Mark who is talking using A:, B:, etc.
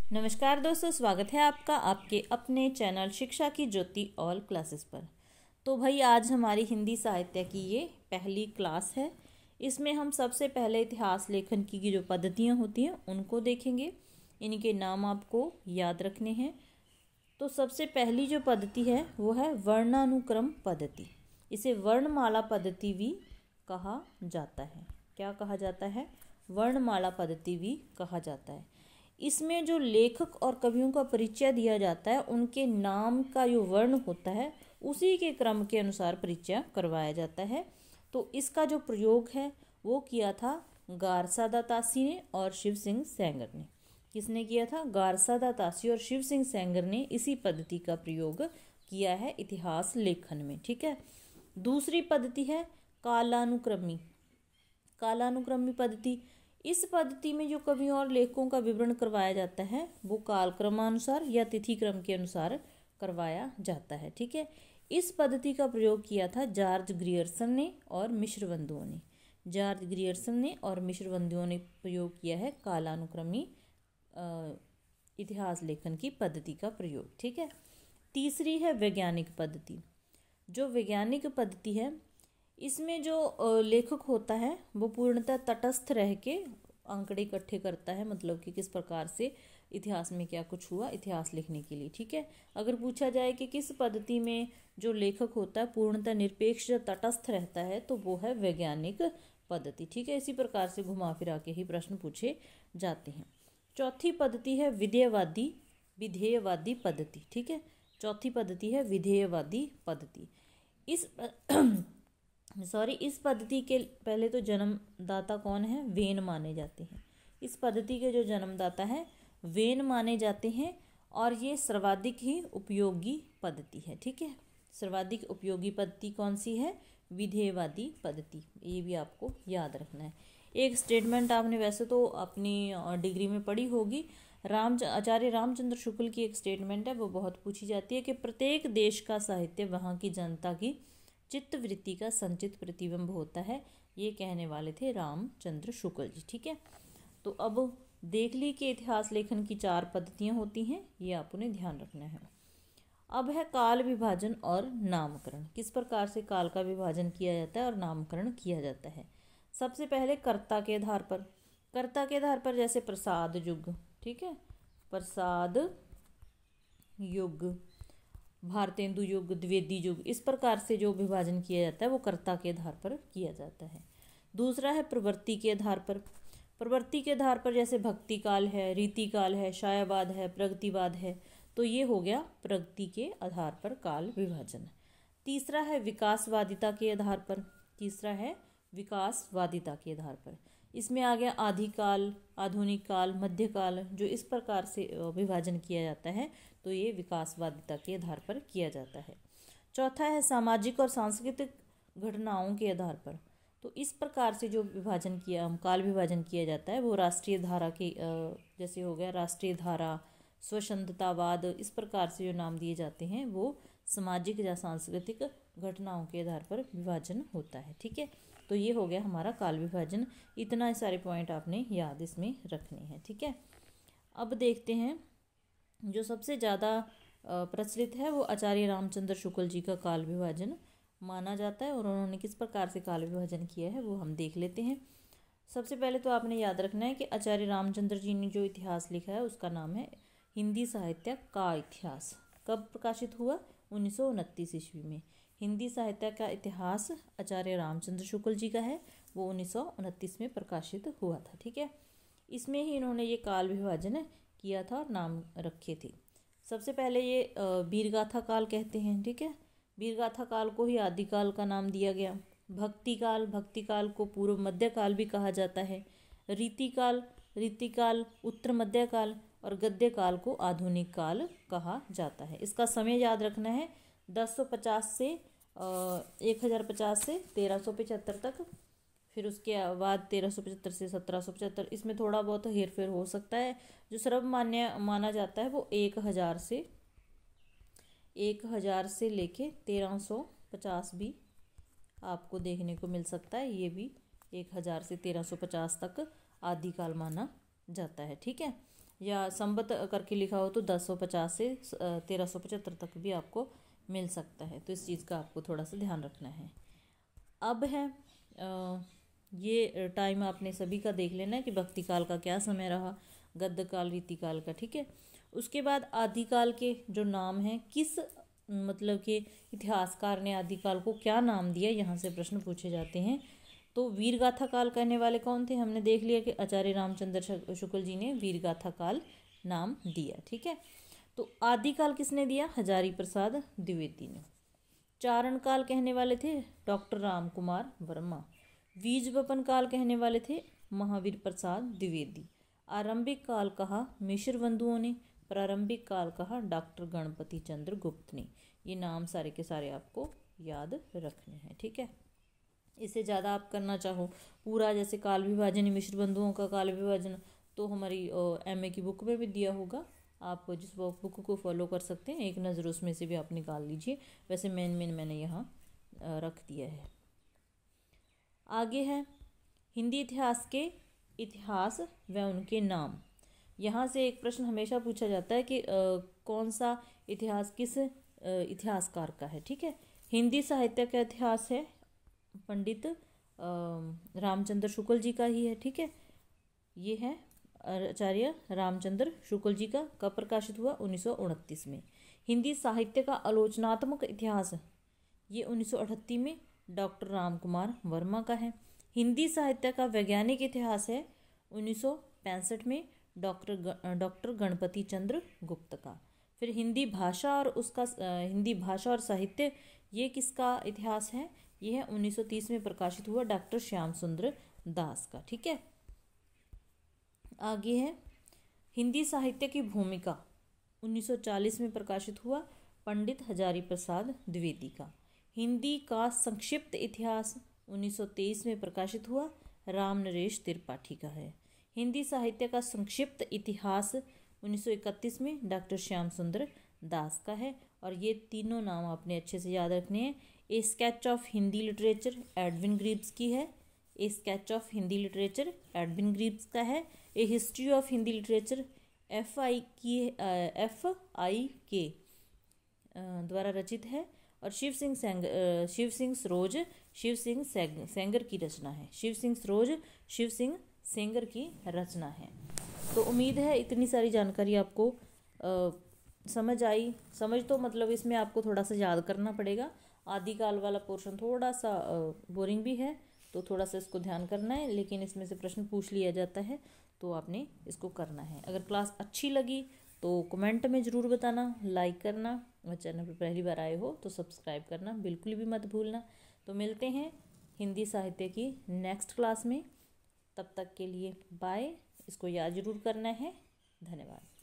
A: नमस्कार दोस्तों, स्वागत है आपका आपके अपने चैनल शिक्षा की ज्योति ऑल क्लासेस पर। तो भाई आज हमारी हिंदी साहित्य की ये पहली क्लास है। इसमें हम सबसे पहले इतिहास लेखन की जो पद्धतियाँ होती हैं उनको देखेंगे। इनके नाम आपको याद रखने हैं। तो सबसे पहली जो पद्धति है वो है वर्णानुक्रम पद्धति। इसे वर्णमाला पद्धति भी कहा जाता है। क्या कहा जाता है? वर्णमाला पद्धति भी कहा जाता है। इसमें जो लेखक और कवियों का परिचय दिया जाता है, उनके नाम का जो वर्ण होता है उसी के क्रम के अनुसार परिचय करवाया जाता है। तो इसका जो प्रयोग है वो किया था गारसादा तासी ने और शिव सिंह सेंगर ने। किसने किया था? गारसादा तासी और शिव सिंह सेंगर ने इसी पद्धति का प्रयोग किया है इतिहास लेखन में। ठीक है। दूसरी पद्धति है कालानुक्रमी पद्धति। इस पद्धति में जो कवियों और लेखकों का विवरण करवाया जाता है वो कालक्रमानुसार या तिथि क्रम के अनुसार करवाया जाता है। ठीक है। इस पद्धति का प्रयोग किया था जॉर्ज ग्रियर्सन ने और मिश्र बंधुओं ने। प्रयोग किया है कालानुक्रमी इतिहास लेखन की पद्धति का प्रयोग। ठीक है। तीसरी है वैज्ञानिक पद्धति। जो वैज्ञानिक पद्धति है इसमें जो लेखक होता है वो पूर्णतः तटस्थ रह के आंकड़े इकट्ठे करता है, मतलब कि किस प्रकार से इतिहास में क्या कुछ हुआ इतिहास लिखने के लिए। ठीक है। अगर पूछा जाए कि किस पद्धति में जो लेखक होता है पूर्णतः निरपेक्ष या तटस्थ रहता है तो वो है वैज्ञानिक पद्धति। ठीक है। इसी प्रकार से घुमा फिरा के ही प्रश्न पूछे जाते हैं। चौथी पद्धति है विधेयवादी पद्धति। ठीक है। चौथी पद्धति है विधेयवादी पद्धति। इस पद्धति के पहले तो जन्मदाता कौन है? वेन माने जाते हैं। इस पद्धति के जो जन्मदाता है वेन माने जाते हैं और ये सर्वाधिक ही उपयोगी पद्धति है। ठीक है। सर्वाधिक उपयोगी पद्धति कौन सी है? विधेयवादी पद्धति। ये भी आपको याद रखना है। एक स्टेटमेंट आपने वैसे तो अपनी डिग्री में पढ़ी होगी। आचार्य रामचंद्र शुक्ल की एक स्टेटमेंट है, वो बहुत पूछी जाती है कि प्रत्येक देश का साहित्य वहाँ की जनता की चित्तवृत्ति का संचित प्रतिबिंब होता है। ये कहने वाले थे रामचंद्र शुक्ल जी। ठीक है। तो अब देख ली कि इतिहास लेखन की 4 पद्धतियाँ होती हैं, ये आप उन्हें ध्यान रखना है। अब है काल विभाजन और नामकरण। किस प्रकार से काल का विभाजन किया जाता है और नामकरण किया जाता है? सबसे पहले कर्ता के आधार पर जैसे प्रसाद युग। ठीक है। प्रसाद युग, भारतेंदु युग, द्विवेदी युग, इस प्रकार से जो विभाजन किया जाता है वो कर्ता के आधार पर किया जाता है। दूसरा है प्रवृत्ति के आधार पर जैसे भक्ति काल है, रीति काल है, शायावाद है, प्रगतिवाद है। तो ये हो गया प्रगति के आधार पर काल विभाजन। तीसरा है विकासवादिता के आधार पर। इसमें आ गया आदिकाल, आधुनिक काल, मध्यकाल। जो इस प्रकार से विभाजन किया जाता है तो ये विकासवादिता के आधार पर किया जाता है। चौथा है सामाजिक और सांस्कृतिक घटनाओं के आधार पर। तो इस प्रकार से जो काल विभाजन किया जाता है वो राष्ट्रीय धारा के जैसे हो गया राष्ट्रीय धारा, स्वच्छंदतावाद, इस प्रकार से जो नाम दिए जाते हैं वो सामाजिक या सांस्कृतिक घटनाओं के आधार पर विभाजन होता है। ठीक है। तो ये हो गया हमारा काल विभाजन। इतना सारे पॉइंट आपने याद इसमें रखने हैं। ठीक है। अब देखते हैं जो सबसे ज़्यादा प्रचलित है वो आचार्य रामचंद्र शुक्ल जी का काल विभाजन माना जाता है और उन्होंने किस प्रकार से काल विभाजन किया है वो हम देख लेते हैं। सबसे पहले तो आपने याद रखना है कि आचार्य रामचंद्र जी ने जो इतिहास लिखा है उसका नाम है हिंदी साहित्य का इतिहास। कब प्रकाशित हुआ? 1929 ईस्वी में। हिंदी साहित्य का इतिहास आचार्य रामचंद्र शुक्ल जी का है, वो 1929 में प्रकाशित हुआ था। ठीक है। इसमें ही इन्होंने ये काल विभाजन किया था और नाम रखे थे। सबसे पहले ये वीरगाथा काल कहते हैं। ठीक है। वीरगाथा काल को ही आदिकाल का नाम दिया गया। भक्ति काल को पूर्व मध्यकाल भी कहा जाता है। रीति काल उत्तर मध्यकाल और गद्य काल को आधुनिक काल कहा जाता है। इसका समय याद रखना है 1050 से 1050 से 1375 तक। फिर उसके बाद 1375 से 1775। इसमें थोड़ा बहुत हेर फेर हो सकता है। जो सर्वमान्य माना जाता है वो 1000 से लेके 1350 भी आपको देखने को मिल सकता है। ये भी 1000 से 1350 तक आदिकाल माना जाता है। ठीक है। या संवत करके लिखा हो तो 1050 से 1375 तक भी आपको मिल सकता है। तो इस चीज़ का आपको थोड़ा सा ध्यान रखना है। अब है ये टाइम आपने सभी का देख लेना है कि भक्ति काल का क्या समय रहा, गद्य काल, रीति काल का, ठीक है। उसके बाद आदिकाल के जो नाम हैं, किस मतलब कि इतिहासकार ने आदिकाल को क्या नाम दिया, यहाँ से प्रश्न पूछे जाते हैं। तो वीरगाथा काल कहने वाले कौन थे, हमने देख लिया कि आचार्य रामचंद्र शुक्ल जी ने वीरगाथा काल नाम दिया, ठीक है। तो आदिकाल किसने दिया, हजारी प्रसाद द्विवेदी ने। चारण काल कहने वाले थे डॉक्टर राम कुमार वर्मा। बीज वपन काल कहने वाले थे महावीर प्रसाद द्विवेदी। आरंभिक काल कहा मिश्र बंधुओं ने, प्रारंभिक काल कहा डॉक्टर गणपति चंद्र गुप्त ने। ये नाम सारे के सारे आपको याद रखने हैं, ठीक है। इससे ज़्यादा आप करना चाहो पूरा, जैसे काल विभाजन, मिश्र बंधुओं का काल विभाजन, तो हमारी MA की बुक में भी दिया होगा, आप जिस बुक को फॉलो कर सकते हैं, एक नज़र उसमें से भी आप निकाल लीजिए। वैसे मेन मैंने यहाँ रख दिया है। आगे है हिंदी इतिहास के इतिहास व उनके नाम। यहाँ से एक प्रश्न हमेशा पूछा जाता है कि कौन सा इतिहास किस इतिहासकार का है, ठीक है। हिंदी साहित्य का इतिहास है पंडित रामचंद्र शुक्ल जी का ही है, ठीक है। ये है आचार्य रामचंद्र शुक्ल जी का। कब प्रकाशित हुआ, 1929 में। हिंदी साहित्य का आलोचनात्मक इतिहास, ये 1938 में डॉक्टर राम कुमार वर्मा का है। हिंदी साहित्य का वैज्ञानिक इतिहास है 1965 में डॉक्टर गणपति चंद्र गुप्त का। फिर हिंदी भाषा और साहित्य, ये किसका इतिहास है, ये है 1930 में प्रकाशित हुआ डॉक्टर श्याम सुंदर दास का, ठीक है। आगे है हिंदी साहित्य की भूमिका, 1940 में प्रकाशित हुआ पंडित हजारी प्रसाद द्विवेदी का। हिंदी का संक्षिप्त इतिहास 1923 में प्रकाशित हुआ राम नरेश त्रिपाठी का है। हिंदी साहित्य का संक्षिप्त इतिहास 1931 में डॉक्टर श्याम सुंदर दास का है। और ये तीनों नाम आपने अच्छे से याद रखने हैं। A sketch of Hindi literature Edwin Greaves की है, a sketch of Hindi literature Edwin Greaves का है। A history of Hindi literature FIK द्वारा रचित है। और शिव सिंह सेंगर की रचना है। शिव सिंह सेंगर की रचना है। तो उम्मीद है इतनी सारी जानकारी आपको समझ आई। समझ तो मतलब इसमें आपको थोड़ा सा याद करना पड़ेगा। आदिकाल वाला पोर्शन थोड़ा सा बोरिंग भी है, तो थोड़ा सा इसको ध्यान करना है, लेकिन इसमें से प्रश्न पूछ लिया जाता है, तो आपने इसको करना है। अगर क्लास अच्छी लगी तो कमेंट में ज़रूर बताना, लाइक करना, और चैनल पर पहली बार आए हो तो सब्सक्राइब करना बिल्कुल भी मत भूलना। तो मिलते हैं हिंदी साहित्य की नेक्स्ट क्लास में, तब तक के लिए बाय। इसको याद ज़रूर करना है। धन्यवाद।